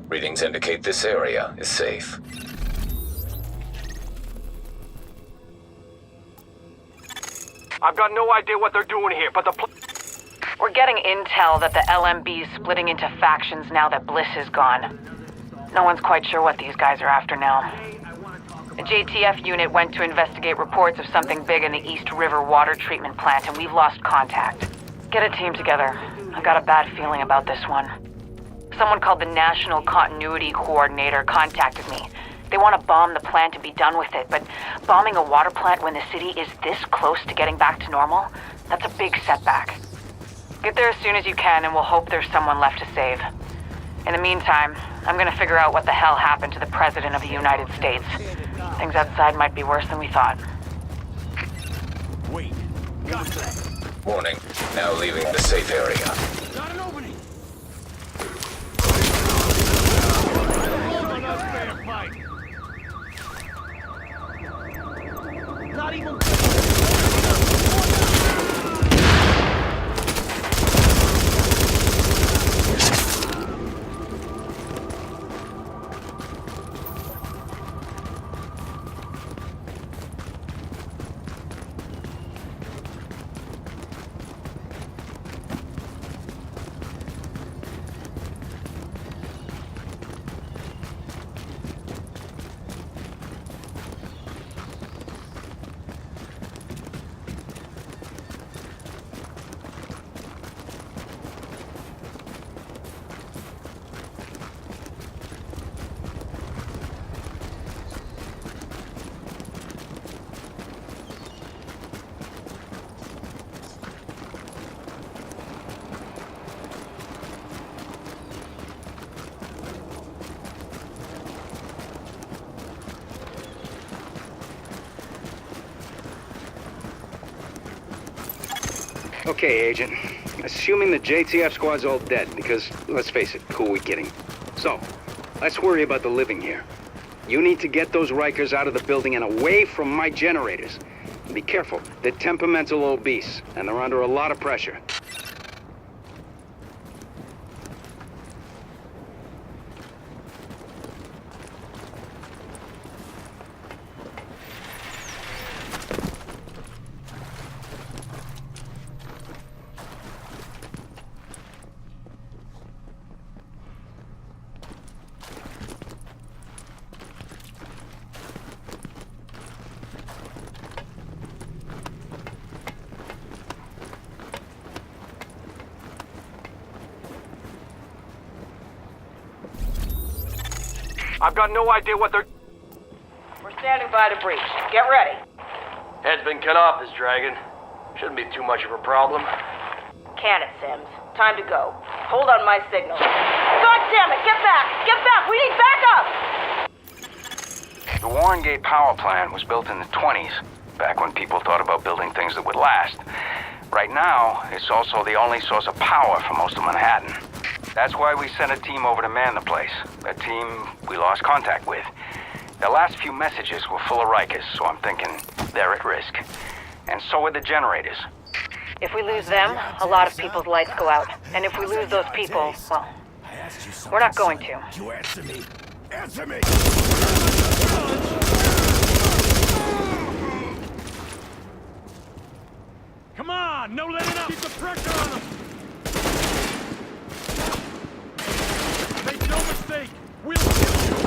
Readings indicate this area is safe. I've got no idea what they're doing here, but We're getting intel that the LMB's splitting into factions now that Bliss is gone. No one's quite sure what these guys are after now. A JTF unit went to investigate reports of something big in the East River water treatment plant, and we've lost contact. Get a team together. I've got a bad feeling about this one. Someone called the National Continuity Coordinator contacted me. They want to bomb the plant and be done with it, but bombing a water plant when the city is this close to getting back to normal, that's a big setback. Get there as soon as you can, and we'll hope there's someone left to save. In the meantime, I'm gonna figure out what the hell happened to the President of the United States. Things outside might be worse than we thought. Wait. Got that. Warning, now leaving the safe area. Got an opening. Not even. Okay, Agent. Assuming the JTF squad's all dead, because, let's face it, who are we kidding? So, let's worry about the living here. You need to get those Rikers out of the building and away from my generators. And be careful, they're temperamental old beasts, and they're under a lot of pressure. I've got no idea what they're. We're standing by the breach. Get ready. Head's been cut off this dragon. Shouldn't be too much of a problem. Can it, Sims? Time to go. Hold on my signal. God damn it! Get back! Get back! We need backup! The Warren Gate power plant was built in the 20s, back when people thought about building things that would last. Right now, it's also the only source of power for most of Manhattan. That's why we sent a team over to man the place. A team we lost contact with. The last few messages were full of Rikers, so I'm thinking they're at risk. And so are the generators. If we lose them, a lot of people's lights go out. And if we lose those people, well, we're not going to. You answer me. Answer me. Come on, no letting up. Keep the pressure on them. Make no mistake. We'll kill you.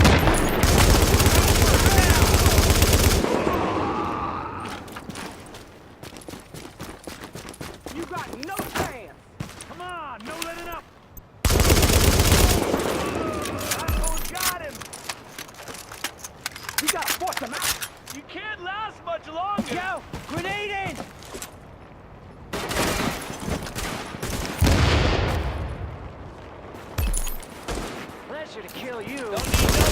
You got no chance. Come on, no letting up. Got him. We gotta force him out. You can't last much longer. Yo, grenade in. Pleasure to kill you. Don't need no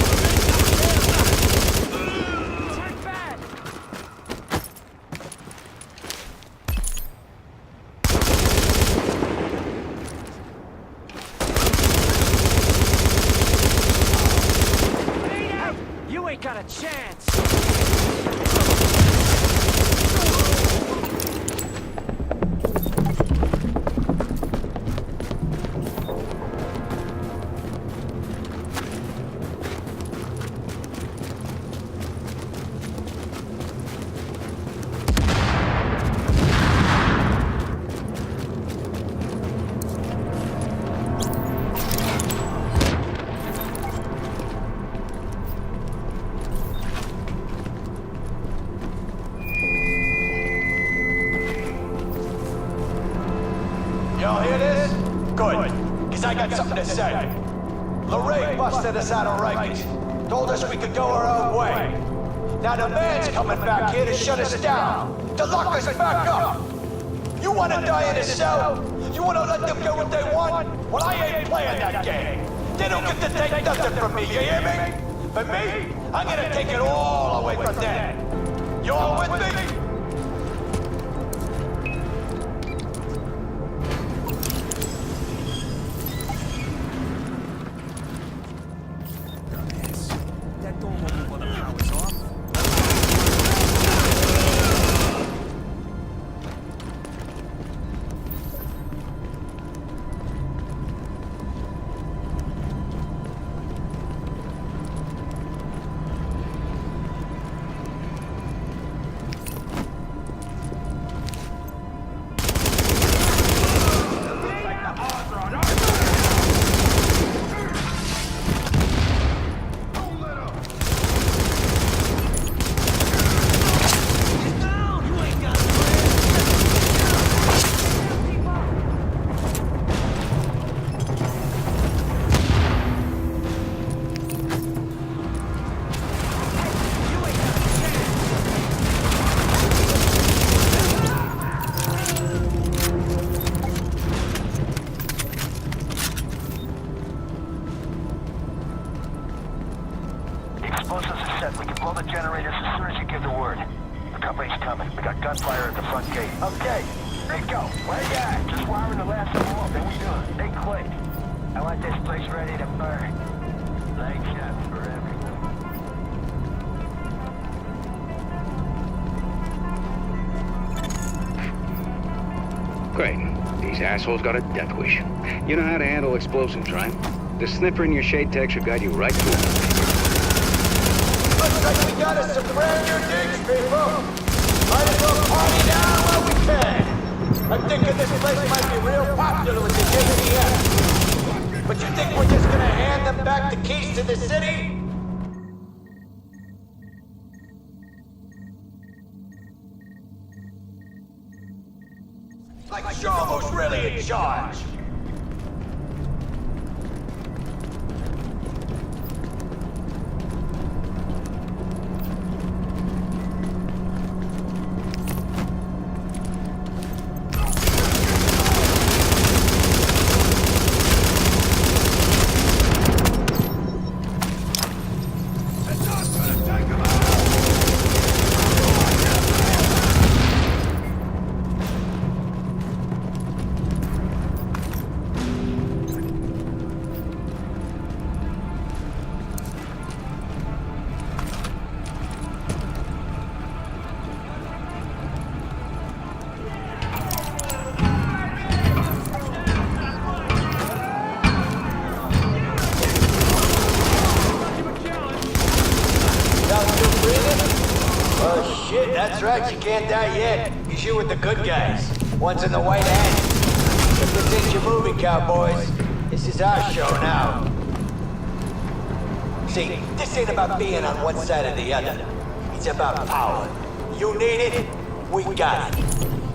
Turn back. You ain't got a chance. Lorraine busted us out of Rikers. Told us we could go our own way. Now the man's coming back here to shut us down. To lock us back up. You wanna die in a cell? You wanna let them get what they want? Well, I ain't playing that game. They don't get to take nothing from me, you hear me? But me, I'm gonna take it all away from them. You all with me? That door won't move when the power's off. Explosives are set. We can blow the generators as soon as you give the word. The company's coming. We got gunfire at the front gate. Okay, Rico, where you at? Just wiring the last of them off, and we doing? They quick. I want this place ready to burn. Light shots for everyone. Great. These assholes got a death wish. You know how to handle explosives, right? The sniffer in your shade tech should guide you right to it. Looks like we got us some brand new digs, people. Might as well party now while we can. I'm thinking this place might be real popular with the JTF. But you think we're just gonna hand them back the keys to the city? Like Show who's really in charge. Oh shit, that's right, you can't die yet. Cause you're with the good guys. One's in the white hat. If this ain't your movie, cowboys, this is our show now. See, this ain't about being on one side or the other. It's about power. You need it, we got it.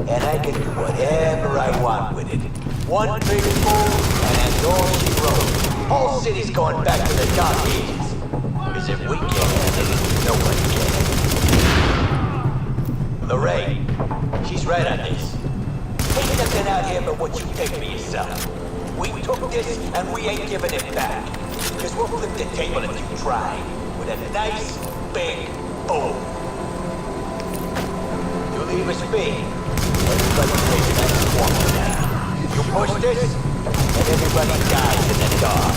And I can do whatever I want with it. One big move, and that's all she wrote. Whole city's going back to the dark ages. Because if we can't handle it, nobody can. Lorraine, she's right on this. Ain't nothing out here but what you take for yourself. We took this and we ain't giving it back. Because we'll flip the table if you try. With a nice, big boom. You leave us be. Everybody takes that corner now. You push this, and everybody dies in the dark.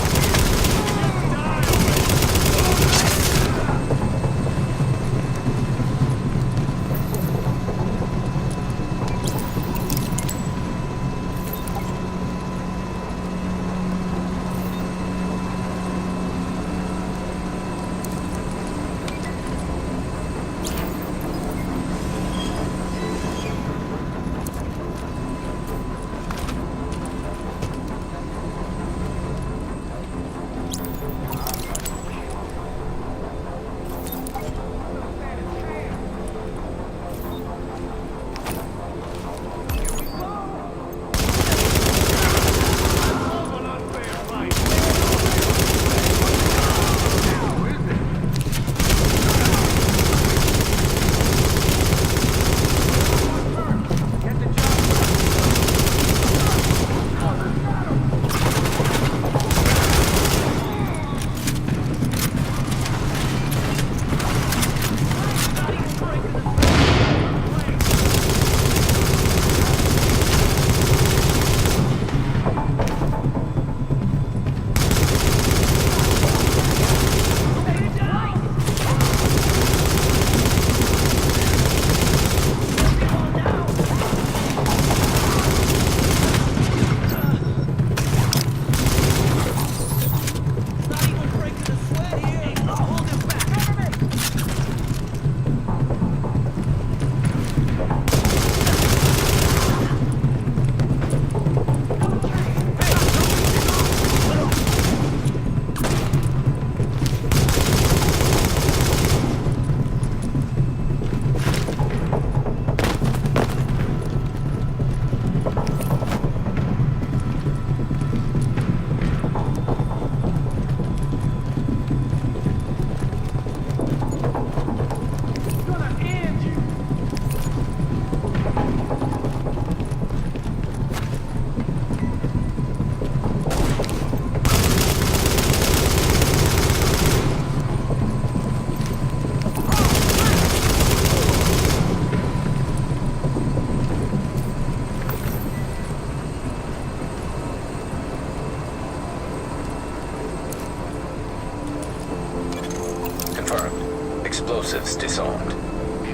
confirmed. Explosives disarmed.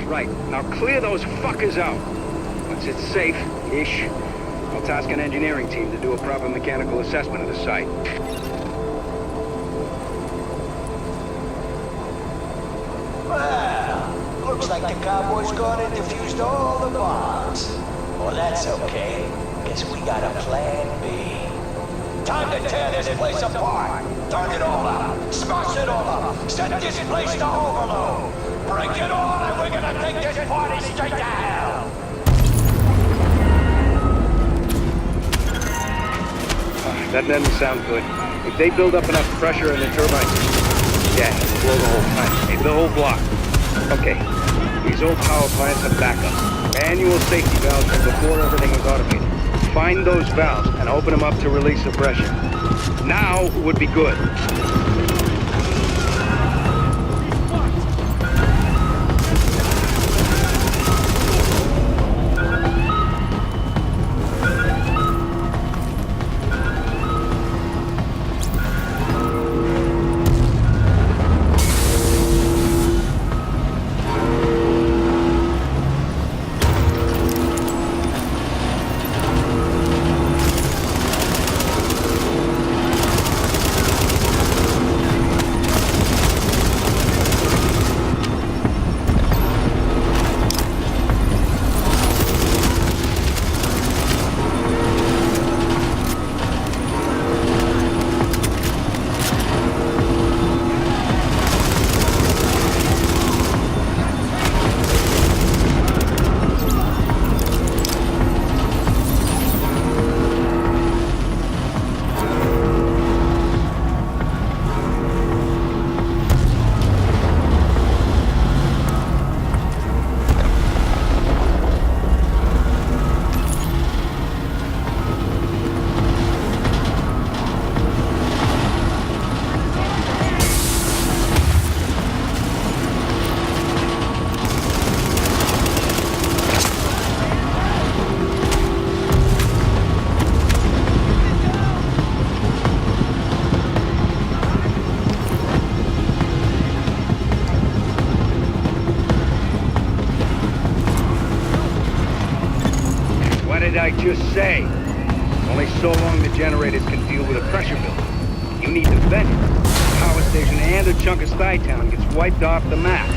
Right. Now clear those fuckers out. Once it's safe-ish, I'll task an engineering team to do a proper mechanical assessment of the site. Well, looks like the cowboys gone and defused all the bombs. Well, that's okay. Guess we got a plan B. Time to tear this place apart. Turn it all out. Smash it all up. Set this place to overload. Break it all and we're gonna take this party straight to hell. That doesn't sound good. If they build up enough pressure in the turbines, yeah, blow the whole plant. Maybe the whole block. Okay, these old power plants have backups. Manual safety valves from before everything was automated. Find those valves and open them up to release the pressure. Now would be good. I just say? Only so long the generators can deal with a pressure buildup. You need to vent it. The power station and a chunk of Stuytown gets wiped off the map.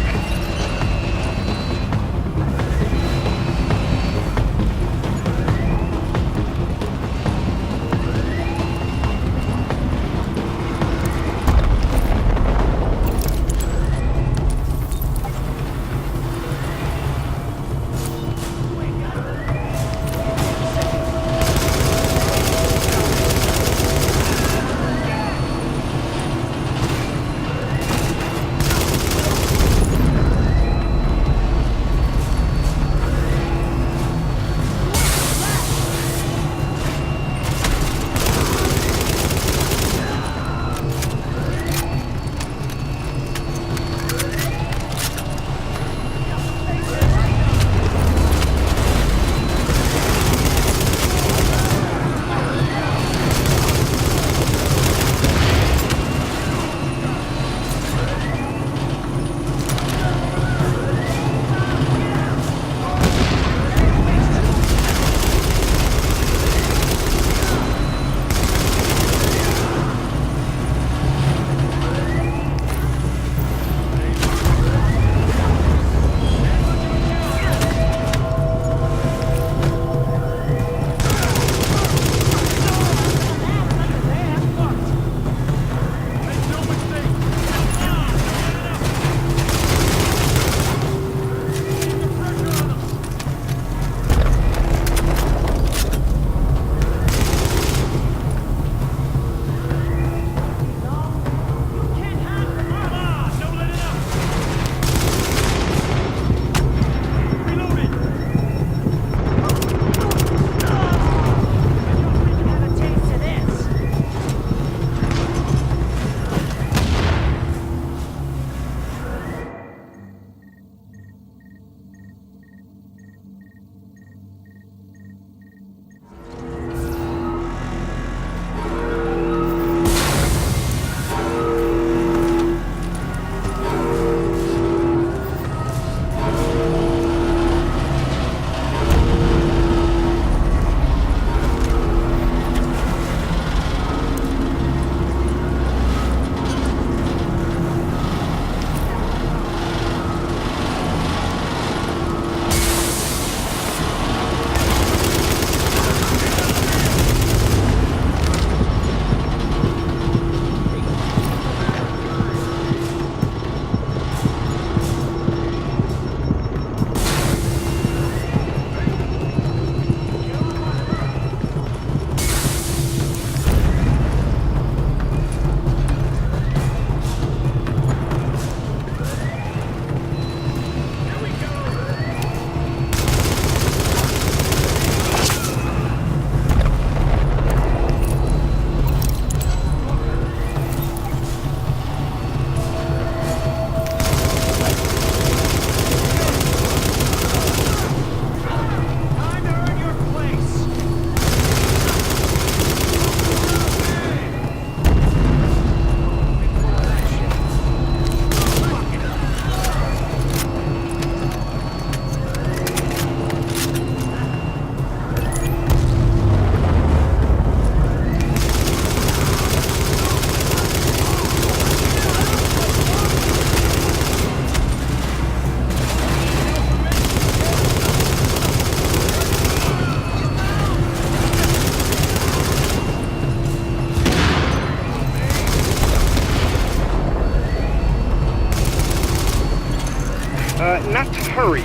Not to hurry,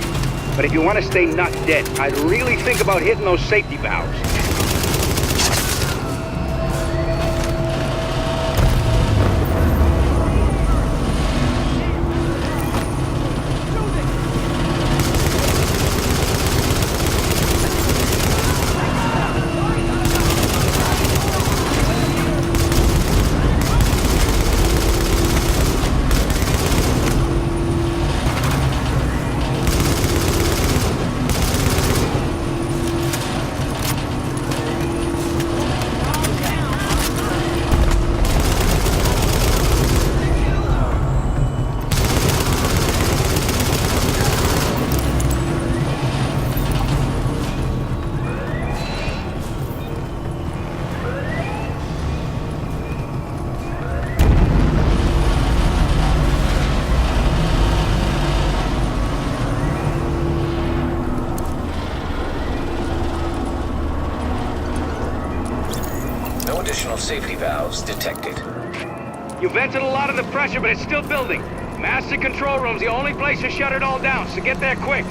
but if you want to stay not dead, I'd really think about hitting those safety valves. No additional safety valves detected. You vented a lot of the pressure, but it's still building. Master control room's the only place to shut it all down, so get there quick.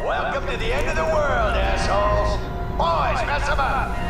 Welcome to the end of the world, assholes. Boys, mess them up.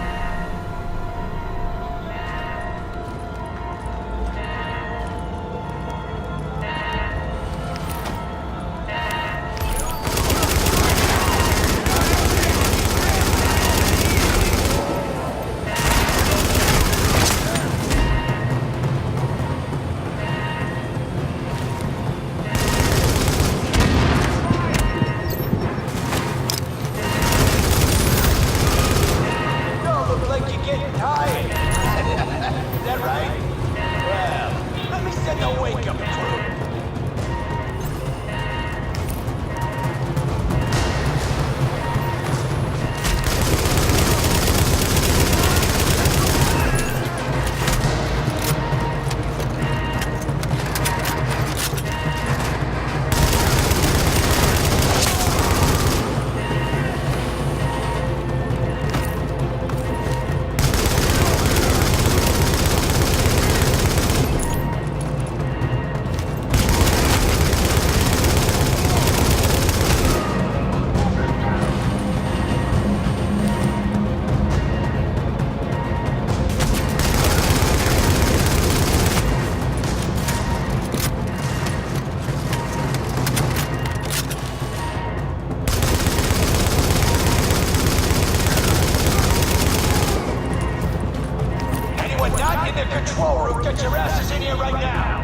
Control room, get your asses in here right now!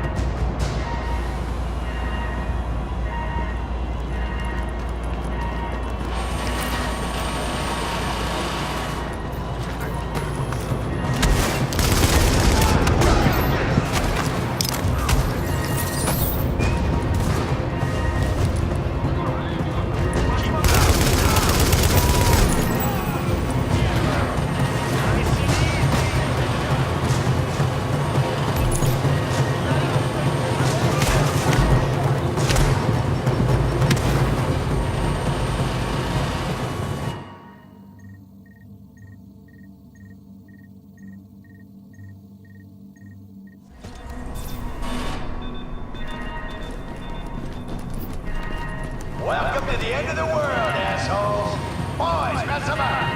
Welcome to the end of the world, assholes! Boys, mess them up!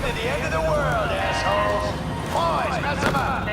to the end of the world, assholes. Boys, mess them up.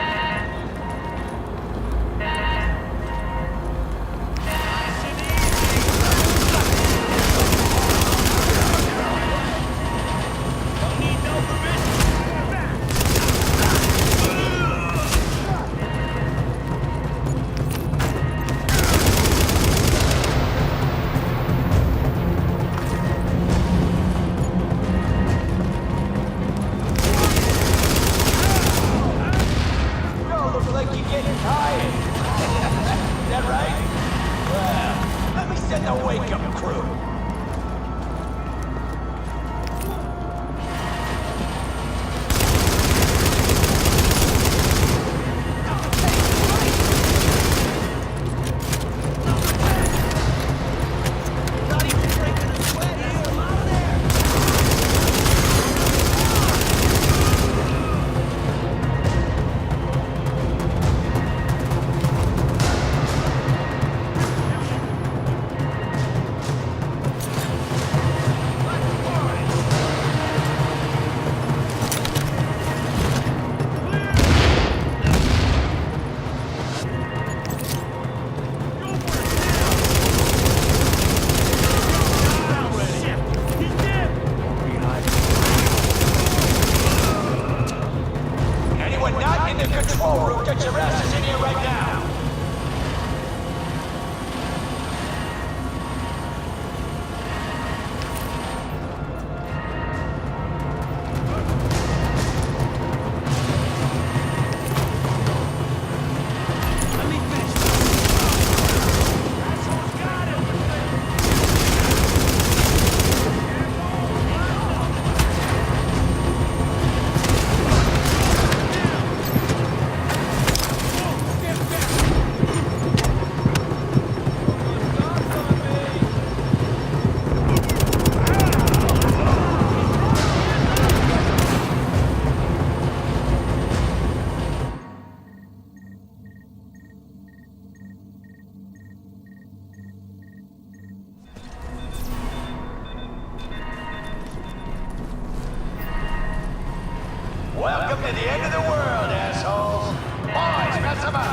Welcome to the end of the world, assholes. Boys, mess them up.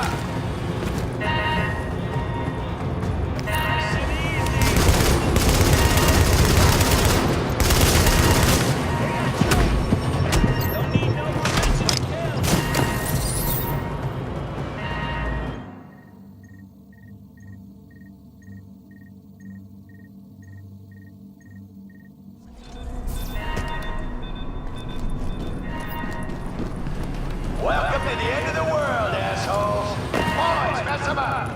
Welcome to the end of the world, assholes. Boys, mess them up.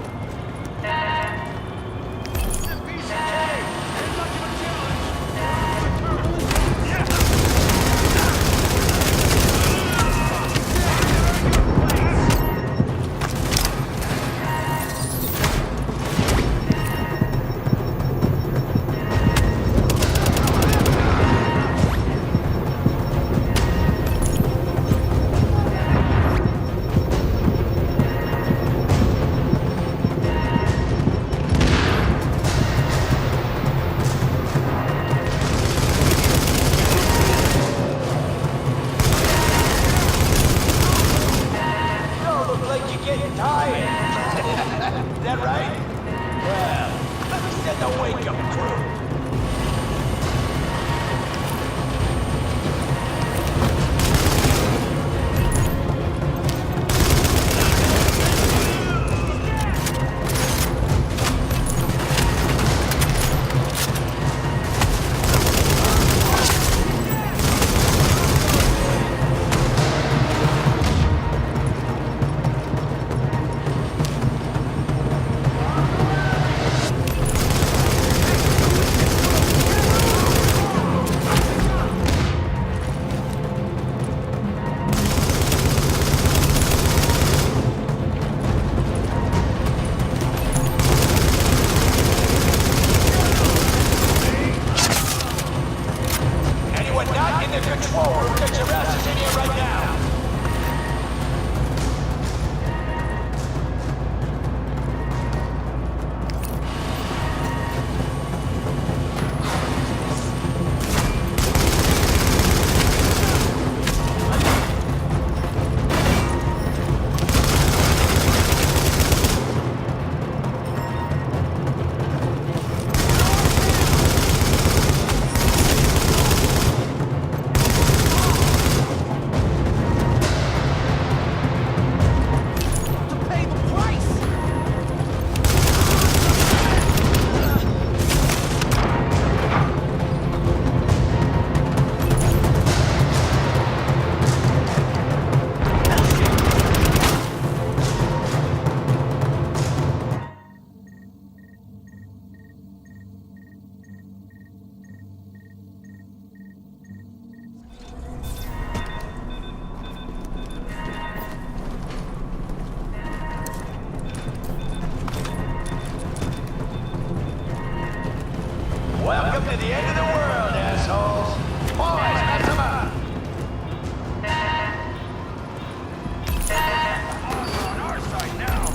Is that right? Well, let me send the wake-up crew. Welcome to the end of the world, assholes. Boys, mess them up. On our side now.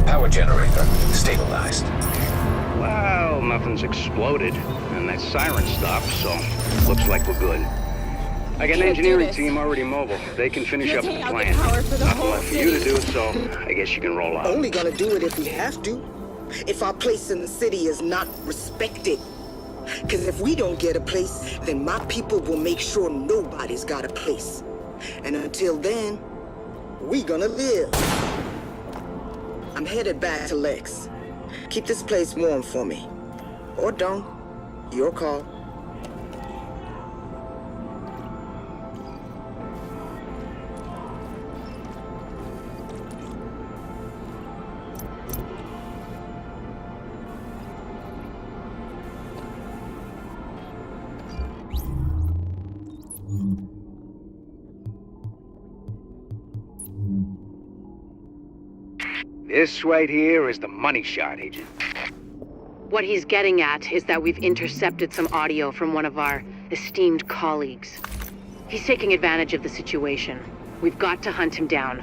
Power generator stabilized. Well, nothing's exploded, and that siren stopped, so looks like we're good. I got an engineering team already mobile. They can finish up the plan. Nothing left for you to do, so I guess you can roll out. Only gonna do it if we have to. If our place in the city is not respected. Because if we don't get a place, then my people will make sure nobody's got a place. And until then, we gonna live. I'm headed back to Lex. Keep this place warm for me. Or don't. Your call. This right here is the money shot, Agent. What he's getting at is that we've intercepted some audio from one of our esteemed colleagues. He's taking advantage of the situation. We've got to hunt him down.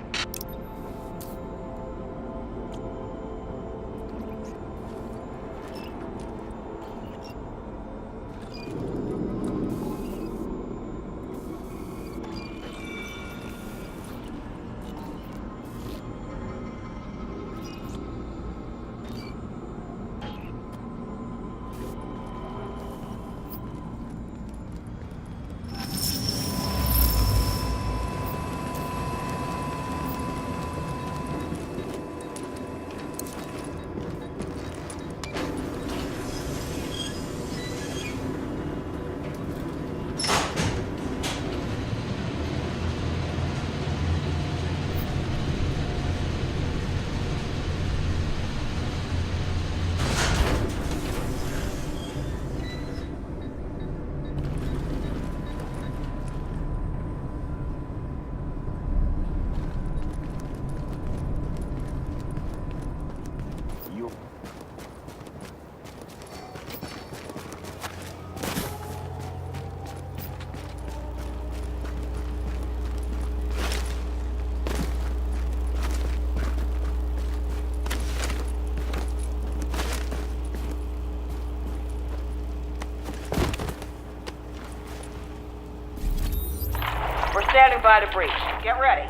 standing by to breach. Get ready.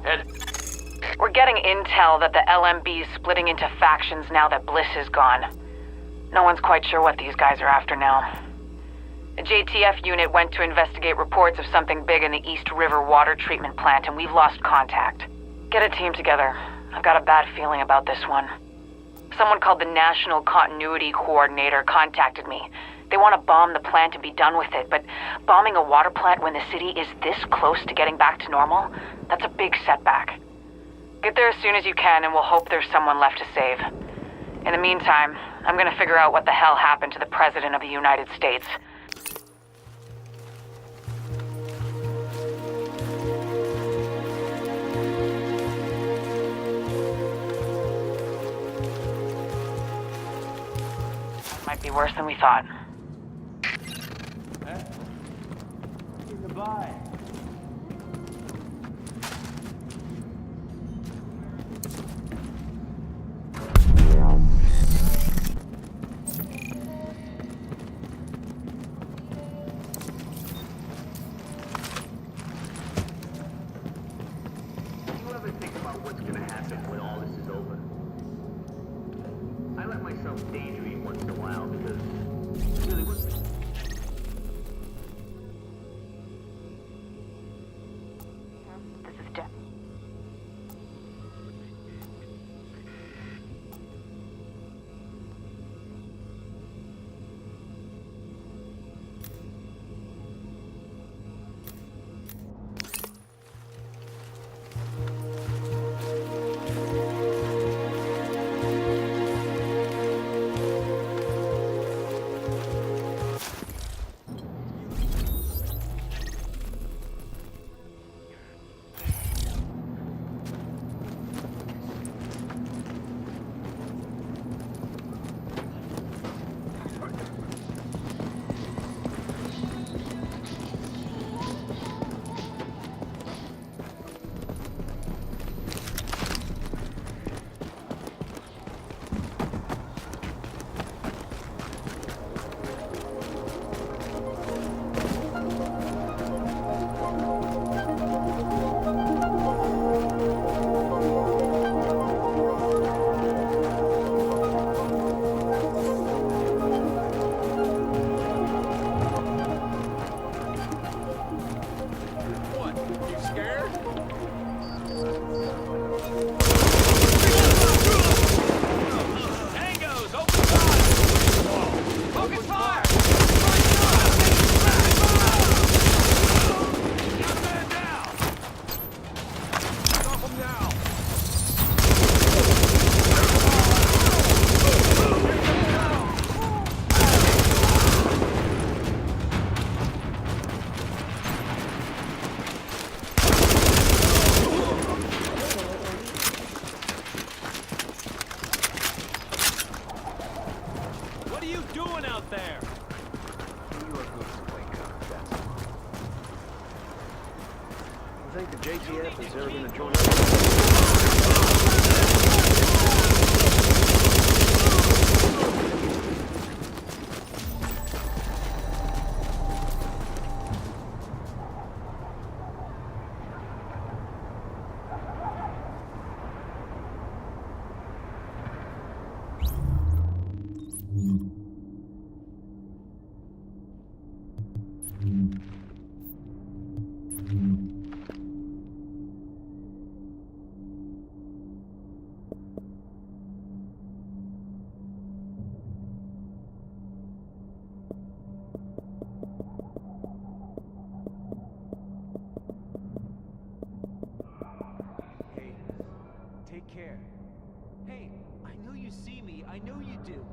Head. We're getting intel that the LMB is splitting into factions now that Bliss is gone. No one's quite sure what these guys are after now. A JTF unit went to investigate reports of something big in the East River water treatment plant, and we've lost contact. Get a team together. I've got a bad feeling about this one. Someone called the National Continuity Coordinator contacted me. They want to bomb the plant and be done with it, but bombing a water plant when the city is this close to getting back to normal, that's a big setback. Get there as soon as you can, and we'll hope there's someone left to save. In the meantime, I'm gonna figure out what the hell happened to the President of the United States. Might be worse than we thought. Goodbye. Daydream once in a while because really what This is Jen. think the JTF is ever going to join us? Hey, take care. Hey, I know you see me. I know you do.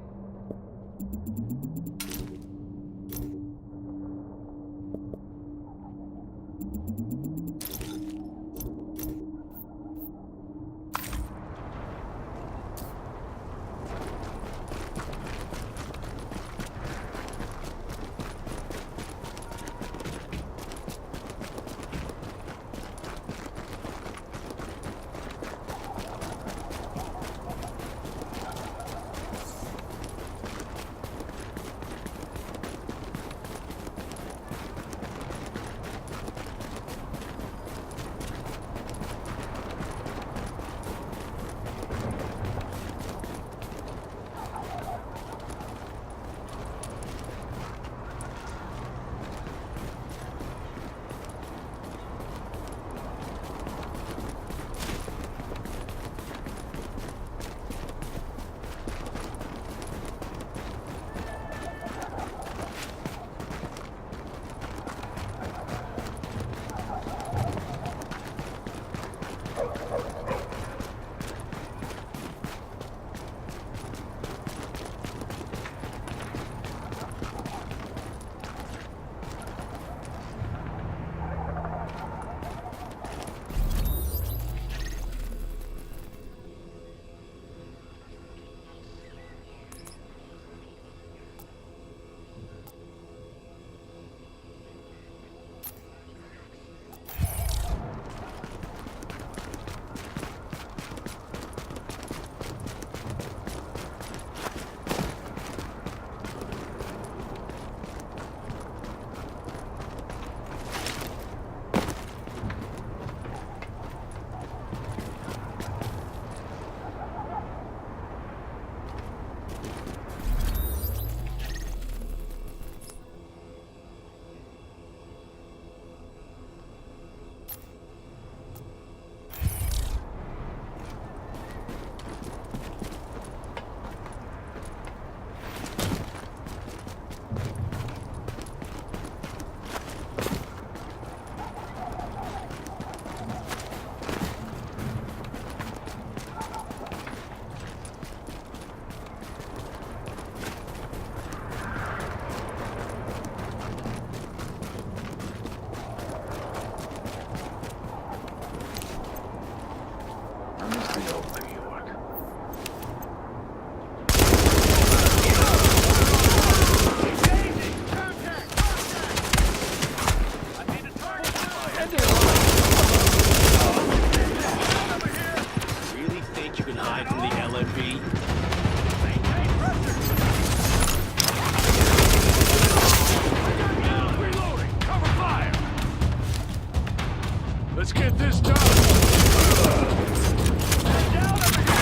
Really think you can hide from the LMB? Reloading! Cover fire! Let's get this done! Down over here!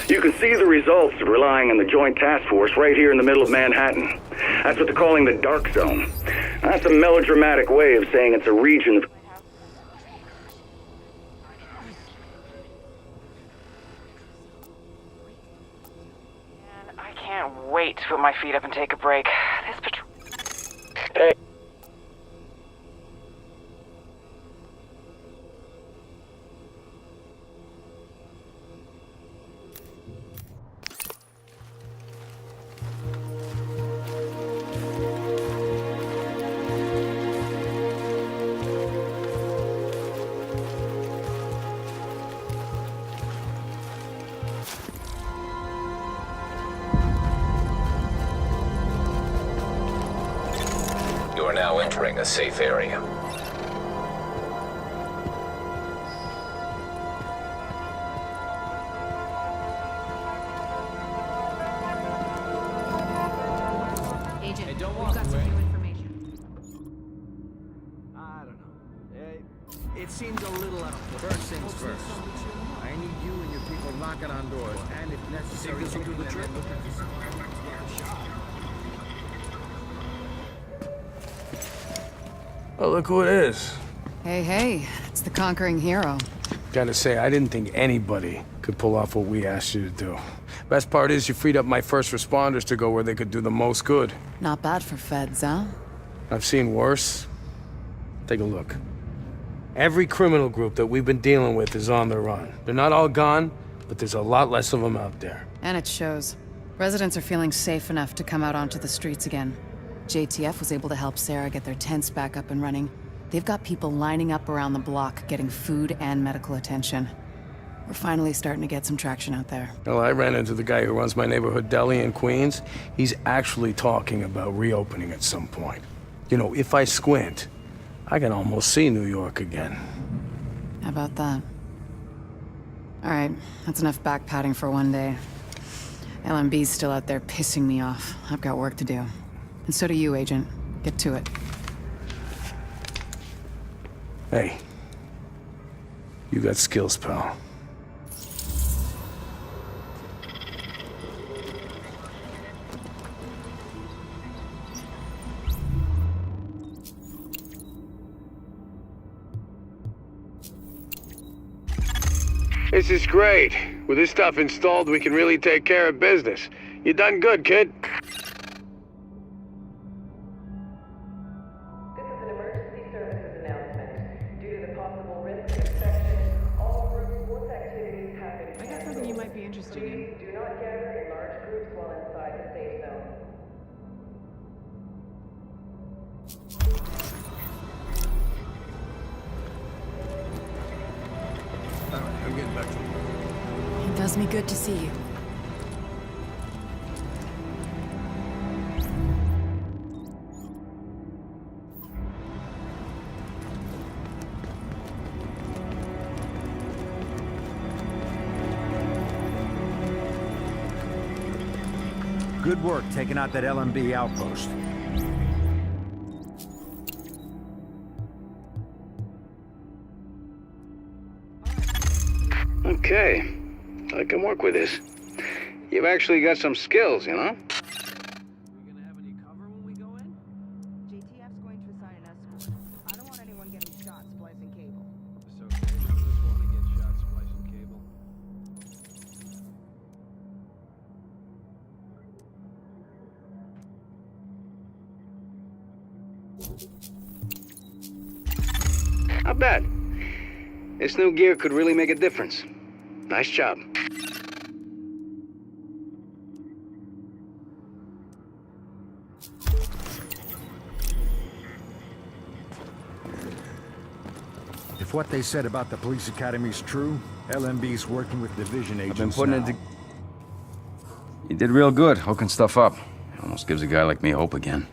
You can see the results of relying on the Joint Task Force right here in the middle of Manhattan. That's what they're calling the Dark Zone. That's a melodramatic way of saying it's a region of... Man, I can't wait to put my feet up and take a break. This patrol... Hey. You are now entering a safe area. Agent, we've got some new information. I don't know. It seems a little out of First things first. I need you and your people knocking on doors, and if necessary, taking the trip. Oh, look who it is. Hey, hey, it's the conquering hero. Gotta say, I didn't think anybody could pull off what we asked you to do. Best part is you freed up my first responders to go where they could do the most good. Not bad for feds, huh? I've seen worse. Take a look. Every criminal group that we've been dealing with is on the run. They're not all gone, but there's a lot less of them out there. And it shows. Residents are feeling safe enough to come out onto the streets again. JTF was able to help Sarah get their tents back up and running. They've got people lining up around the block, getting food and medical attention. We're finally starting to get some traction out there. Well, I ran into the guy who runs my neighborhood deli in Queens. He's actually talking about reopening at some point. You know, if I squint, I can almost see New York again. How about that? All right, that's enough back-patting for one day. LMB's still out there pissing me off. I've got work to do. And so do you, Agent. Get to it. Hey, you got skills, pal. This is great. With this stuff installed, we can really take care of business. You done good, kid. I got something you might be interested in. Do not gather in large groups while inside the safe zone. Does me good to see you. Good work taking out that LMB outpost. Okay. I can work with this. You've actually got some skills, you know? We gonna have any cover when we go in? JTF's going to assign an escort. I don't want anyone getting shot splicing cable. It's okay. None of us want to get shot splicing cable. Not bad. This new gear could really make a difference. Nice job. If what they said about the police academy's true, LMB's working with division agents. I've been putting now. it. You did real good, hooking stuff up. Almost gives a guy like me hope again.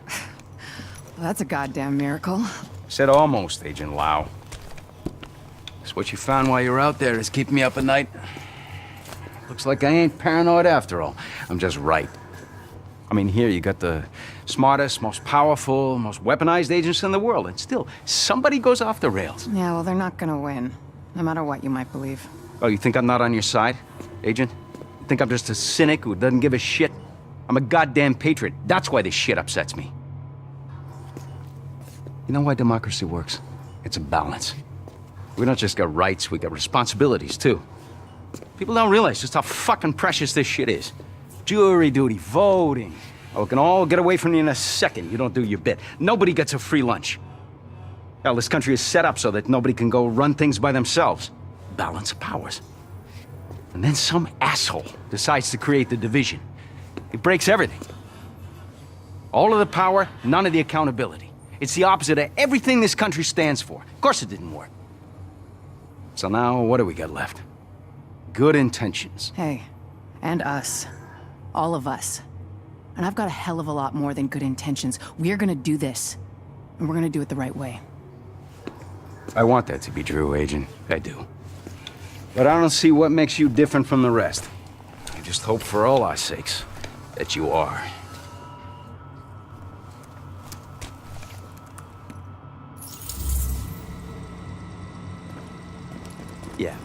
Well, that's a goddamn miracle. Said almost, Agent Lau. So what you found while you were out there is keeping me up at night. Looks like I ain't paranoid after all. I'm just right. I mean, here you got the smartest, most powerful, most weaponized agents in the world, and still, somebody goes off the rails. Yeah, well, they're not gonna win. No matter what you might believe. Oh, you think I'm not on your side, Agent? You think I'm just a cynic who doesn't give a shit? I'm a goddamn patriot. That's why this shit upsets me. You know why democracy works? It's a balance. We don't just got rights, we got responsibilities, too. People don't realize just how fucking precious this shit is. Jury duty, voting. Oh, we can all get away from you in a second. You don't do your bit. Nobody gets a free lunch. Hell, this country is set up so that nobody can go run things by themselves. Balance of powers. And then some asshole decides to create the division. It breaks everything. All of the power, none of the accountability. It's the opposite of everything this country stands for. Of course it didn't work. So now, what do we got left? Good intentions. Hey, and us. All of us. And I've got a hell of a lot more than good intentions. We're gonna do this. And we're gonna do it the right way. I want that to be true, Agent. I do. But I don't see what makes you different from the rest. I just hope for all our sakes that you are. Yeah,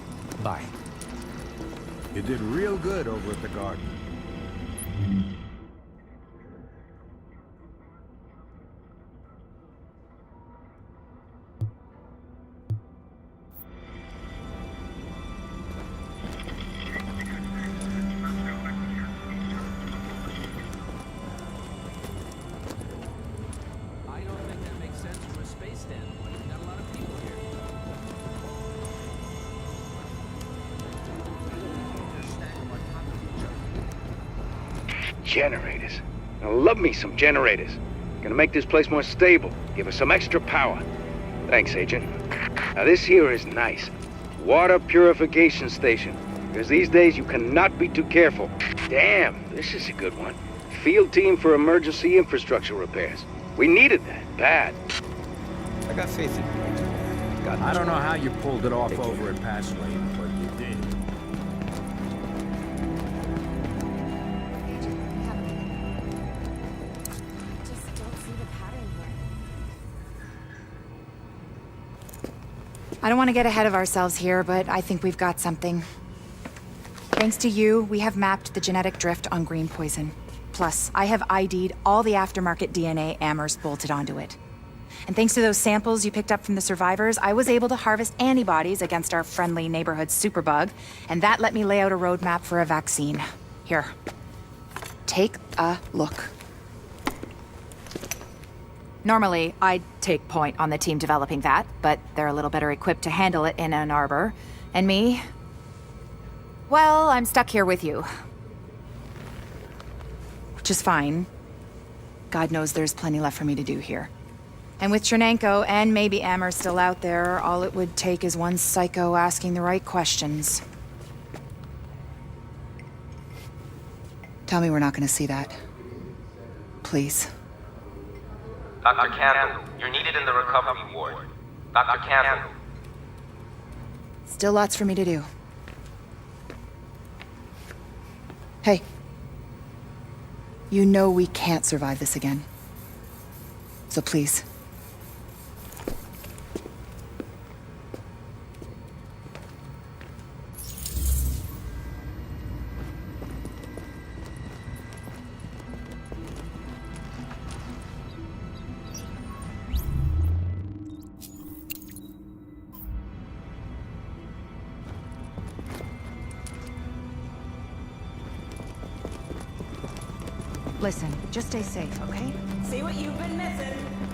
bye. You did real good over at the garden. I don't think that makes sense from a space standpoint. We've got a lot of people here. Generators. I love me some generators. Gonna make this place more stable. Give us some extra power. Thanks, Agent. Now this here is nice. Water purification station. Because these days you cannot be too careful. Damn, this is a good one. Field team for emergency infrastructure repairs. We needed that, bad. I got faith in you, Agent. God, I don't know how you pulled it off over at Passley, but you did. I don't want to get ahead of ourselves here, but I think we've got something. Thanks to you, we have mapped the genetic drift on green poison. Plus, I have ID'd all the aftermarket DNA Amherst bolted onto it. And thanks to those samples you picked up from the survivors, I was able to harvest antibodies against our friendly neighborhood superbug, and that let me lay out a roadmap for a vaccine. Here. Take a look. Normally, I'd take point on the team developing that, but they're a little better equipped to handle it in Ann Arbor. And me? Well, I'm stuck here with you. Which is fine. God knows there's plenty left for me to do here. And with Chernenko and maybe Amherst still out there, all it would take is one psycho asking the right questions. Tell me we're not gonna see that. Please. Dr. Campbell, you're needed in the recovery ward. Dr. Campbell. Still lots for me to do. Hey. You know we can't survive this again. So please. Listen, just stay safe, okay? See what you've been missing.